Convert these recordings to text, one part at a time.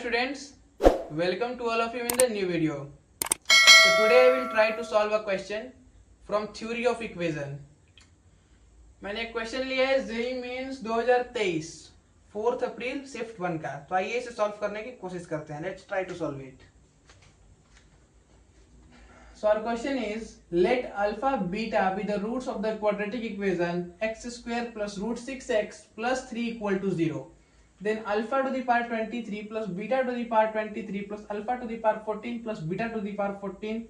students, welcome to all of you in the new video. So today I will try to solve a question from theory of equation. मैंने एक question लिया है JEE mains 2023 4 अप्रैल shift 1 का। तो आइए इसे solve करने की कोशिश करते हैं। Let's try to solve it. So our question is, let alpha beta be the roots of the quadratic equation x square plus root 6x plus 3 equal to 0. Then alpha to the power 23 plus beta to the power 23 plus alpha to the power 14 plus beta to the power 14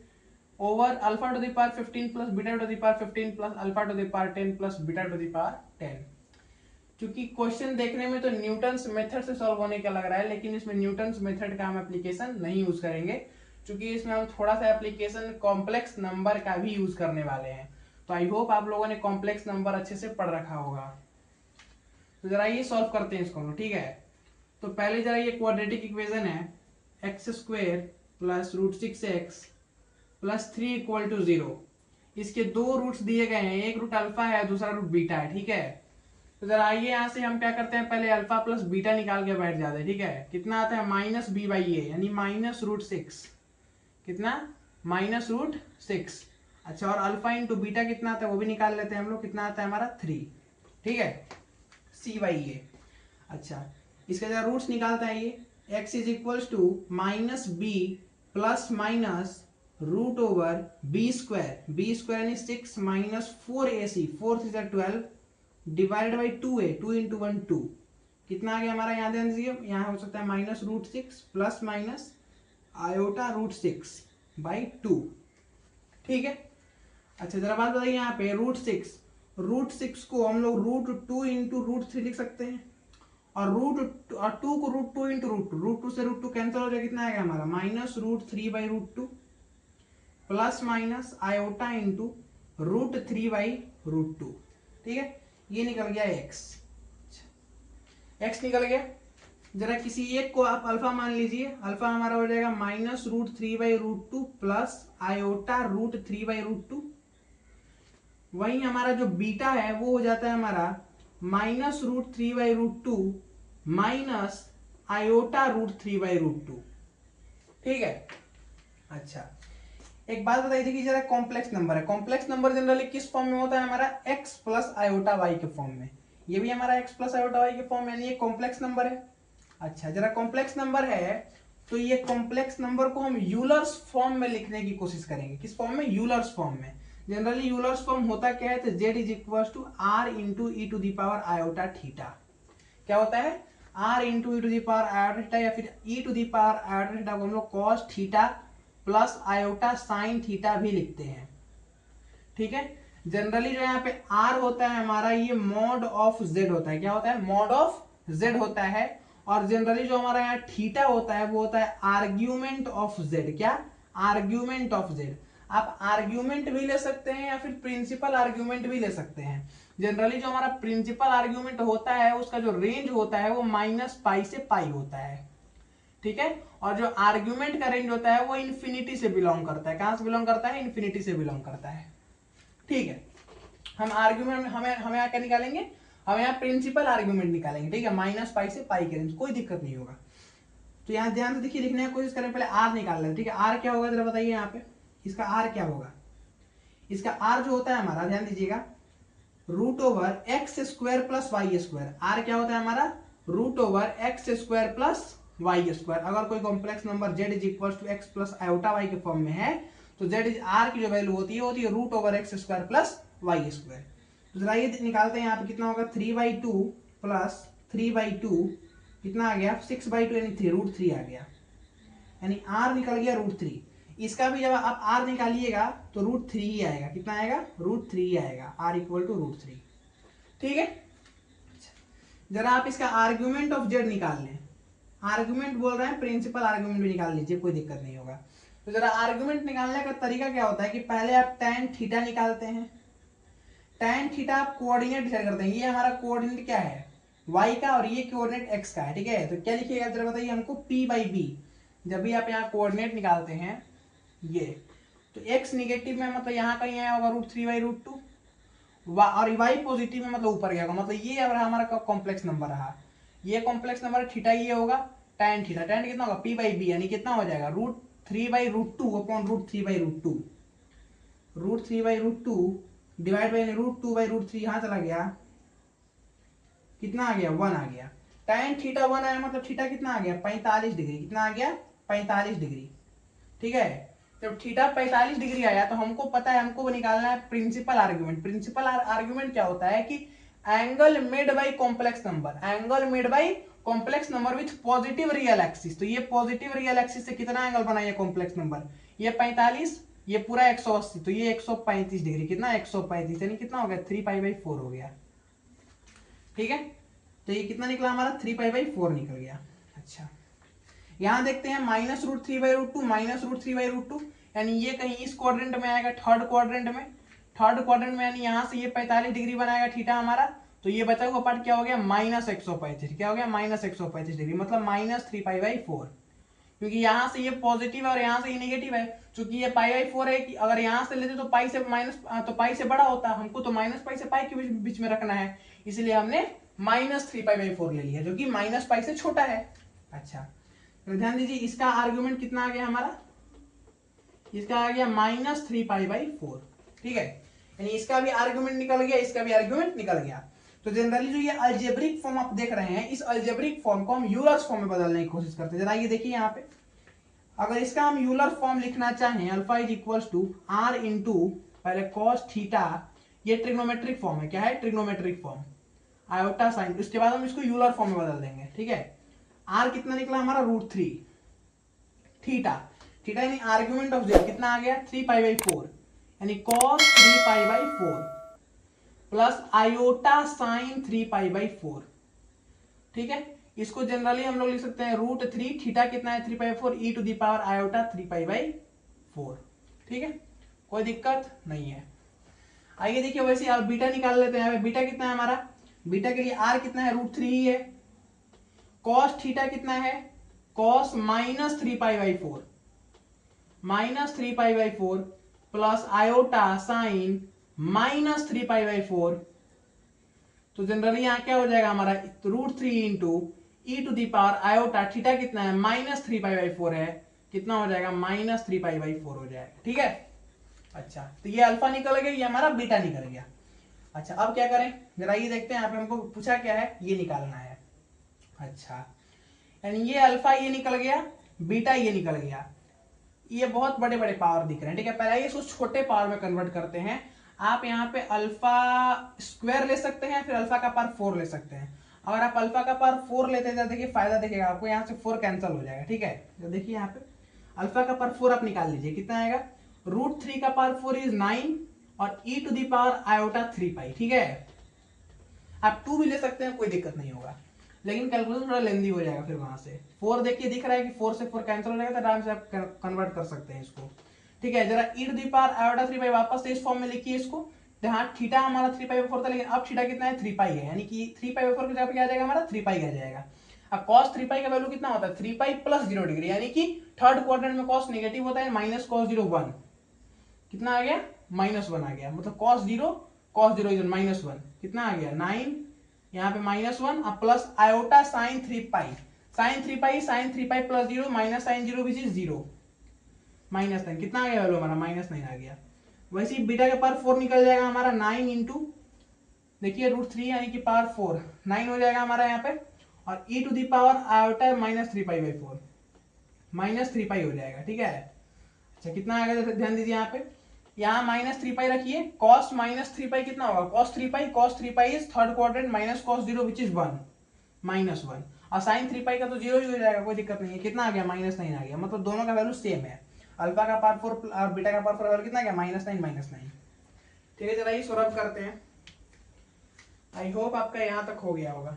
over alpha to the power 15 plus beta to the power 15 plus alpha to the power 10 plus beta to the power 10. क्योंकि question देखने में तो Newton's method से solve होने का लग रहा है, लेकिन इसमें न्यूटन्स मेथड का हम एप्लीकेशन नहीं यूज करेंगे, क्योंकि इसमें हम थोड़ा सा एप्लीकेशन कॉम्प्लेक्स नंबर का भी यूज करने वाले हैं। तो आई होप आप लोगों ने कॉम्प्लेक्स नंबर अच्छे से पढ़ रखा होगा। तो जरा ये सॉल्व करते हैं इसको, ठीक है। तो पहले जरा ये क्वाड्रेटिक इक्वेशन है X square plus root 6x plus 3 equal to 0। इसके दो रूट्स दिए गए हैं, एक रूट अल्फा है, दूसरा रूट बीटा है, ठीक है। तो जरा आइए यहाँ से हम क्या करते हैं, पहले अल्फा प्लस बीटा निकाल के बैठ जाते हैं, ठीक है। कितना आता है माइनस बी बाई ए, यानी माइनस रूट 6। कितना? Minus root 6। अच्छा, और अल्फा इंटू बीटा कितना आता है वो भी निकाल लेते हैं हम लोग। कितना आता है हमारा 3, ठीक है, सी बाई ए। अच्छा, इसका जरा रूट्स निकालते हैं। ये x is equals to minus B plus minus root over B square यानी 6 माइनस 4ac, 4 से 12 डिवाइडेड बाई 2a, 2 इंटू 1 2। कितना आ गया हमारा, यहाँ ध्यान दीजिए, यहाँ हो सकता है minus root 6 plus minus iota root 6 by 2, ठीक है। अच्छा, जरा बात बताइए, यहाँ पे रूट 6 को हम लोग रूट 2 इंटू रूट 3 लिख सकते हैं, और रूट 2 को रूट 2 इंटू रूट 2 से रूट 2 कैंसिल हो जाए। कितना आएगा हमारा minus root 3 by root 2 plus minus iota into root 3 by root 2, ठीक है। ये निकल गया x निकल गया। जरा किसी एक को आप अल्फा मान लीजिए, अल्फा हमारा हो जाएगा minus root 3 by root 2 plus iota root 3 by root 2। वहीं हमारा जो बीटा है वो हो जाता है हमारा minus root 3 by root 2 minus iota root 3 by root 2, ठीक है। अच्छा, एक बात बताई थी कि जरा कॉम्प्लेक्स नंबर है, कॉम्प्लेक्स नंबर जनरली किस फॉर्म में होता है हमारा, x प्लस आयोटा वाई के फॉर्म में। ये भी हमारा x प्लस आयोटा वाई के फॉर्म में, यानी ये कॉम्प्लेक्स नंबर है। अच्छा, जरा कॉम्प्लेक्स नंबर है तो ये कॉम्प्लेक्स नंबर को हम यूलर्स फॉर्म में लिखने की कोशिश करेंगे। किस फॉर्म में? यूलर्स फॉर्म में। जनरली यूलर्स फॉर्म होता क्या है, तो z is equal to R into E to the power iota theta. क्या होता है? r into E to the power iota theta, या फिर e to the power iota theta को हम लोग cos theta plus iota sine theta भी लिखते हैं, ठीक है। जनरली जो यहाँ पे r होता है हमारा, ये मॉड ऑफ z होता है। क्या होता है? मॉड ऑफ z होता है। और जनरली जो हमारा यहाँ थीटा होता है वो होता है आर्ग्यूमेंट ऑफ z। क्या? Argument of z। आप आर्ग्यूमेंट भी ले सकते हैं या फिर प्रिंसिपल आर्ग्यूमेंट भी ले सकते हैं। जनरली जो हमारा प्रिंसिपल आर्ग्यूमेंट होता है उसका जो रेंज होता है वो माइनस पाई से पाई होता है, ठीक है। और जो आर्ग्यूमेंट का रेंज होता है वो इन्फिनिटी से बिलोंग करता है। कहां से बिलोंग करता है? इन्फिनिटी से बिलोंग करता है, ठीक है। हम आर्ग्यूमेंट हमें यहाँ क्या निकालेंगे, हम यहाँ प्रिंसिपल आर्ग्यूमेंट निकालेंगे, ठीक है, माइनस पाई से पाई के रेंज, कोई दिक्कत नहीं होगा। तो यहाँ ध्यान से देखिए, लिखने की कोशिश करें, पहले आर निकाल लें, ठीक है। आर क्या होगा जरा बताइए, यहाँ पे इसका आर क्या होगा। इसका आर जो होता है हमारा, ध्यान दीजिएगा, root over X square plus Y square. R क्या होता है हमारा? Root over X square plus Y square. अगर कोई complex number z is equal to X plus iota Y के फॉर्म में है तो z इज आर की जो वैल्यू होती है root over X square plus Y square. तो जरा ये निकालते हैं, यहाँ पे कितना होगा 3/2 प्लस 3/2 कितना आ गया 6/2 यानी 3, रूट 3 आ गया, यानी r निकल गया रूट 3। इसका भी जब आप r निकालिएगा तो रूट 3 ही आएगा। कितना आएगा? रूट 3 ही आएगा, r इक्वल टू रूट 3, ठीक है। जरा आप इसका आर्ग्यूमेंट ऑफ z निकाल लें। आर्गुमेंट बोल रहे हैं, प्रिंसिपल आर्गुमेंट भी निकाल लीजिए, कोई दिक्कत नहीं होगा। तो जरा आर्गुमेंट निकालने का तरीका क्या होता है कि पहले आप tan थीटा निकालते हैं। tan थीटा आप कोऑर्डिनेट डिसाइड करते हैं। ये हमारा कोऑर्डिनेट क्या है? y का, और ये कोऑर्डिनेट x का है, ठीक है। तो क्या लिखिएगा जरा बताइए हमको, p/b। जब भी आप यहाँ कोऑर्डिनेट निकालते हैं ये, तो x निगेटिव में मतलब यहाँ कहीं आया होगा रूट 3 बाई रूट 2, और y पॉजिटिव में मतलब ऊपर गया होगा, मतलब ये हमारा कॉम्प्लेक्स नंबर रहा। ये कॉम्प्लेक्स नंबर थीटा ये होगा, tan थीटा, tan कितना होगा p बाई बी, यानी कितना हो जाएगा √3/√2 अपॉन √3/√2, √3/√2 डिवाइड बाई √2/√3, यहाँ चला गया, कितना आ गया 1 आ गया। tan थीटा 1 आया मतलब थीटा कितना आ गया 45 डिग्री, कितना आ गया 45 डिग्री, ठीक है। जब थीटा 45 डिग्री आया तो हमको पता है, हमको निकालना है प्रिंसिपल आर्ग्यूमेंट। प्रिंसिपल आर्ग्यूमेंट क्या होता है कि angle made by complex number, angle made by complex number with positive real axis. तो ये पॉजिटिव रियल एक्सिस से कितना एंगल बनाइए कॉम्प्लेक्स नंबर, ये 45, ये पूरा 180, तो ये 135 डिग्री, कितना 135, यानी कितना हो गया 3π/4 हो गया, ठीक है। तो ये कितना निकला हमारा 3π/4 निकल गया। अच्छा, यहां देखते हैं -√3/√2 -√3/√2, यानी ये कहीं इस क्वाड्रेंट में आएगा, थर्ड क्वाड्रेंट में, यानी यहां से ये 45 डिग्री बनाएगा थीटा हमारा। तो ये बचा हुआ पार्ट क्या हो गया -135, क्या हो गया -135 डिग्री, मतलब -3π/4, क्योंकि यहां से ये पॉजिटिव है और यहां से ये नेगेटिव है। चूंकि ये π/4 है कि अगर यहां से लेते तो पाई से माइनस, तो पाई से बड़ा होता, हमको तो -पाई से पाई के बीच में रखना है, इसलिए हमने -3π/4 ले लिया, जो कि -पाई से छोटा है। अच्छा, तो ध्यान दीजिए इसका आर्गुमेंट कितना आ गया हमारा, इसका आ गया -3π/4, ठीक है। यानी इसका भी आर्गुमेंट निकल गया, इसका भी आर्गुमेंट निकल गया। तो जनरली जो ये अलजेब्रिक फॉर्म आप देख रहे हैं, इस अलजेब्रिक फॉर्म को हम यूलर्स फॉर्म में बदलने की कोशिश करते हैं। जरा ये देखिए यहाँ पे, अगर इसका हम यूलर फॉर्म लिखना चाहें, alpha is equals to r into पहले कॉस थीटा, ये ट्रिग्नोमेट्रिक फॉर्म है, क्या है ट्रिग्नोमेट्रिक फॉर्म, आयोटा साइन, उसके बाद हम इसको यूलर फॉर्म में बदल देंगे, ठीक है। r कितना निकला हमारा √3, थीटा यानी आर्गुमेंट ऑफ z कितना आ गया 3π/4, यानी cos 3π/4 प्लस आयोटा साइन 3π/4, ठीक है। इसको जनरली हम लोग लिख सकते हैं √3, थीटा कितना है 3π/4 e to the power iota 3π/4, ठीक है, कोई दिक्कत नहीं है। आइए देखिए, वैसे अब बीटा निकाल लेते हैं। बीटा कितना है हमारा, बीटा के लिए r कितना है √3 ही है, cos थीटा कितना है cos -3π/4, -3π/4 प्लस आयोटा साइन -3π/4। तो जनरली यहाँ क्या हो जाएगा हमारा √3 into e to the power iota, theta कितना है -3π/4 है, कितना हो जाएगा -3π/4 हो जाएगा, ठीक है। अच्छा, तो ये अल्फा निकल गया, ये हमारा बीटा निकल गया। अच्छा, अब क्या करें जरा ये देखते हैं, यहाँ पे हमको पूछा क्या है, ये निकालना है। अच्छा, यानी ये अल्फा ये निकल गया, बीटा ये निकल गया, ये बहुत बड़े बड़े पावर दिख रहे हैं, ठीक है। पहले इसको छोटे पावर में कन्वर्ट करते हैं। आप यहाँ पे अल्फा स्क्वायर ले सकते हैं, फिर अल्फा का पावर 4 ले सकते हैं। अगर आप अल्फा का पावर 4 लेते हैं तो देखिए फायदा दिखेगा आपको, यहाँ से 4 कैंसिल हो जाएगा, ठीक है। तो देखिए यहाँ पे अल्फा का पावर 4 आप निकाल लीजिए, कितना आएगा √3 का पावर 4 इज 9 और e to the power iota 3π, ठीक है। आप 2 भी ले सकते हैं, कोई दिक्कत नहीं होगा, लेकिन कैलकुलेशन थोड़ा लेंदी हो जाएगा। फिर वहां से 4 देखिए दिख रहा है कि 4 से 4 कैंसिल हो जाएगा, तो आराम से आप कन्वर्ट कर सकते हैं इसको, ठीक है। जरा e to the power iota 3π वापस से इस फॉर्म में लिखिए इसको। यहाँ थीटा हमारा 3π/4 था, लेकिन अब थीटा कितना है 3π है, यानी कि 3π/4 की जगह पे क्या आ जाएगा हमारा 3π आ जाएगा। अब cos 3π का वैल्यू कितना होता है 3π प्लस 0 डिग्री, यानी कि थर्ड क्वाड्रेंट में cos नेगेटिव होता है, -cos 0 1, कितना आ गया -1 आ गया, मतलब cos 0 इज -1, कितना आ गया 9, यहाँ पे -1 अब plus iota sine 3π, sine 3π plus 0 minus sine 0 which is 0, -9, कितना आ गया वैल्यू हमारा -9 आ गया। वैसे ही बीटा का पावर 4 निकल जाएगा हमारा 9 इंटू देखिए √3 यानी कि पावर 4 9 हो जाएगा हमारा यहाँ पे, और e to the power iota -3π/4 -3π हो जाएगा, ठीक है। अच्छा, कितना आएगा ध्यान दीजिए यहाँ पे, यहाँ -3π रखिए, cos -3π कितना होगा cos 3π is third quadrant -cos 0 which is 1 -1, और साइन 3π का तो 0 ही हो जाएगा, कोई दिक्कत नहीं है। कितना आ गया -9 आ गया, मतलब दोनों का वैल्यू सेम है। अल्फा का पावर 4 और बीटा का पावर 4 वैल्यू कितना आ गया -9, ठीक है। चला ये सॉल्व करते हैं। आई होप आपका यहाँ तक हो गया होगा,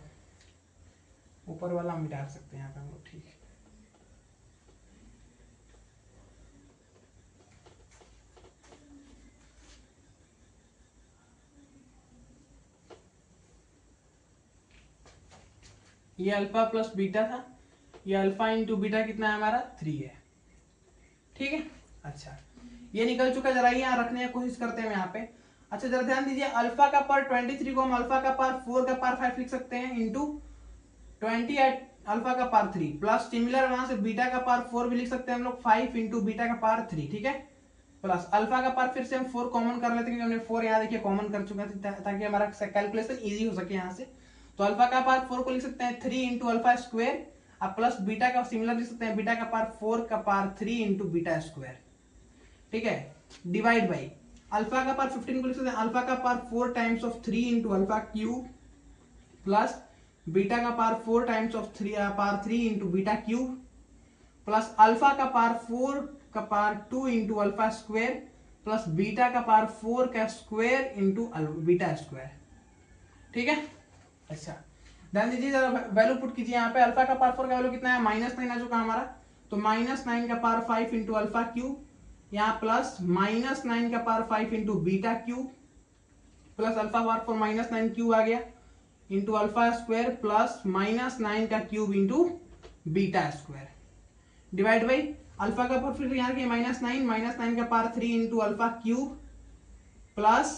ऊपर वाला हम मिटा सकते हैं यहाँ पे हम लोग, ठीक है। ये अल्फा प्लस बीटा था, ये अल्फा इंटू बीटा कितना है हमारा 3 है, ठीक है। अच्छा, ये निकल चुका, जरा यहाँ रखने की कोशिश करते हैं यहाँ पे। अच्छा, जरा ध्यान दीजिए, अल्फा का पावर 23 को हम अल्फा का पावर 4 का पावर 5 लिख सकते हैं, इंटू 20 अल्फा का पावर 3 प्लस सिमिलर वहां से बीटा का पावर 4 भी लिख सकते हैं हम लोग 5 इंटू बीटा का पावर 3, ठीक है, प्लस अल्फा का पावर फिर से हम 4 कॉमन कर लेते हैं क्योंकि हमने 4 यहाँ देखिए कॉमन कर चुके हैं ताकि हमारा कैलकुलेशन इजी हो सके यहाँ से। तो अल्फा का पावर 4 को लिख सकते हैं 3 इंटू अल्फा स्क्वायर, अब प्लस बीटा का सिमिलर लिख सकते हैं बीटा का पावर 4 का पावर 3 इंटू बीटा स्क्वायर, ठीक है, डिवाइड बाई अल्फा का पावर 15 को लिख सकते हैं अल्फा का power 4 times of 3 into alpha cube plus beta का power 4 times of power 3 into beta cube plus alpha का पावर 4 का power 2 into alpha square plus beta का पावर 4 का स्क्वायर इंटू बीटा स्क्वायर, ठीक है। अच्छा ध्यान दीजिए जरा वैल्यू पुट कीजिए यहाँ पे, अल्फा का पावर 4 का वैल्यू कितना है -9 आ चुका हमारा, तो -9 का पावर 5 इंटू अल्फा क्यूब, यहाँ प्लस -9 का power 5 into beta cube plus alpha power 4 -9 cube आ गया इंटू अल्फा स्क्वायर प्लस -9 का cube into beta square, divide by alpha का पावर फिर यहाँ -9 का power 3 into alpha cube plus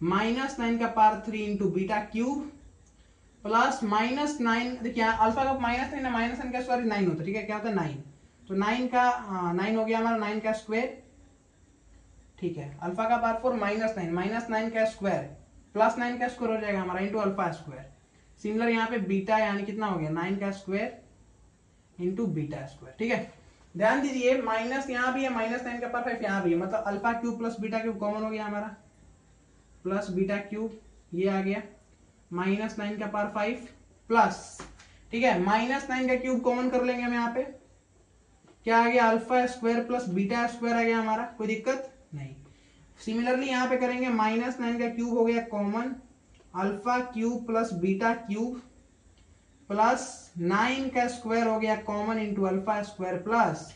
-9 का power 3 into beta cube plus -9, देखिए अल्फा का -9 का स्क्वायर 9 होता है, ठीक है, क्या होता है 9, तो 9 का 9 हो गया हमारा 9 का स्क्वायर, ठीक है, अल्फा का पावर 4 -9 का स्क्वायर प्लस 9 का स्क्वायर हो जाएगा हमारा इंटू अल्फा स्क्वायर, सिमिलर यहाँ पे बीटा यानी कितना हो गया 9 का स्क्वायर इंटू बीटा स्क्वायर, ठीक है। ध्यान दीजिए माइनस यहाँ भी है, -9 का पावर 5 यहाँ भी है, मतलब alpha cube plus beta cube common हो गया हमारा, प्लस बीटा क्यूब ये आ गया -9 का पावर 5 प्लस, ठीक है, -9 का क्यूब कॉमन कर लेंगे हम यहाँ पे, क्या आ गया alpha square plus beta square आ गया हमारा, कोई दिक्कत नहीं। सिमिलरली यहाँ पे करेंगे -9 का क्यूब हो गया common, alpha cube plus beta cube plus 9 का स्क्वायर हो गया common into alpha square plus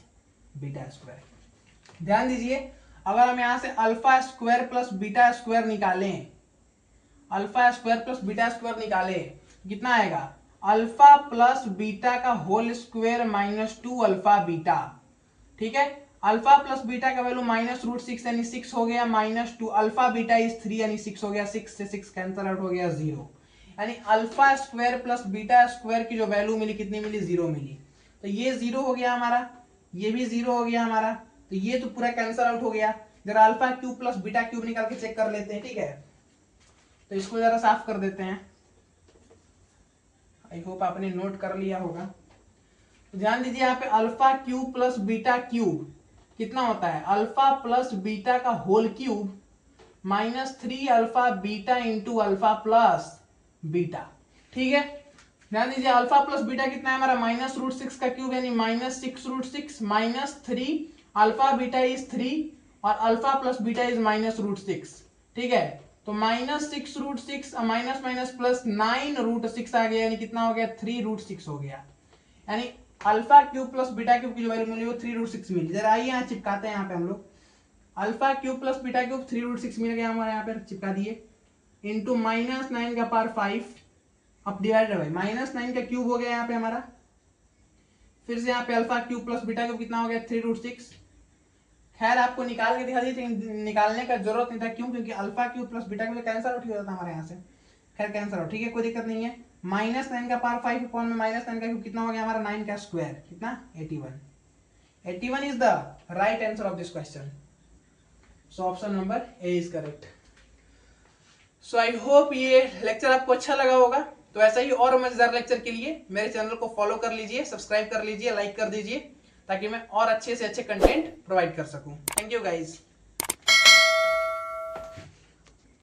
beta square. ध्यान दीजिए अगर हम यहां से alpha square plus beta square निकालें, alpha square plus beta square निकाले कितना आएगा, अल्फा प्लस बीटा का होल स्क्वायर -2 अल्फा बीटा, ठीक है, अल्फा प्लस बीटा का वैल्यू -√6 यानी 6 हो गया -2 अल्फा बीटा इज 3 यानी 6 हो गया, 6 से 6 कैंसिल आउट हो गया 0, यानी alpha square plus beta square की जो वैल्यू मिली कितनी मिली 0 मिली, तो ये 0 हो गया हमारा, ये भी 0 हो गया हमारा, तो ये तो पूरा कैंसिल आउट हो गया। जरा alpha cube plus beta cube निकाल के चेक कर लेते हैं, ठीक है, तो इसको जरा साफ कर देते हैं, आई होप आपने नोट कर लिया होगा। तो ध्यान दीजिए यहाँ पे alpha cube plus beta cube कितना होता है, अल्फा प्लस बीटा का whole cube -3 alpha beta into alpha plus beta, ठीक है। ध्यान दीजिए अल्फा प्लस बीटा कितना है हमारा -√6 का क्यूब यानी -6√6 -3 अल्फा बीटा इज 3 और अल्फा प्लस बीटा इज -√6, ठीक है, तो -6√6 माइनस प्लस 9√6 आ गया यानी कितना हो गया 3√6 हो गया, यानी alpha cube plus beta cube की जो वैल्यू मिली वो 3√6 मिली। जरा आइए यहाँ चिपकाते हैं, यहाँ पे हम लोग alpha cube plus beta cube 3√6 मिल गया हमारे, यहाँ पे चिपका दिए इंटू -9 का पावर 5 अब डिवाइडेड बाई -9 का क्यूब हो गया यहाँ पे हमारा, फिर से यहाँ पे alpha cube plus beta cube कितना हो गया 3√6, खैर आपको निकाल के दिखा दी थी, निकालने का जरूरत नहीं था, क्यों, क्योंकि alpha cube plus beta cube cancel out हो जाता था हमारे यहाँ से, खैर कैंसिल आउट, ठीक है, कोई दिक्कत नहीं है। -9 का पावर 5 अपॉन में -9 का क्यूब कितना हो गया हमारा 9 का स्क्वायर कितना 81 is the right answer of this question, so option number A is correct. So I hope ये लेक्चर आपको अच्छा लगा होगा, तो ऐसा ही और मजेदार लेक्चर के लिए मेरे चैनल को फॉलो कर लीजिए, सब्सक्राइब कर लीजिए, लाइक कर दीजिए, ताकि मैं और अच्छे से अच्छे कंटेंट प्रोवाइड कर सकूं। Thank you guys.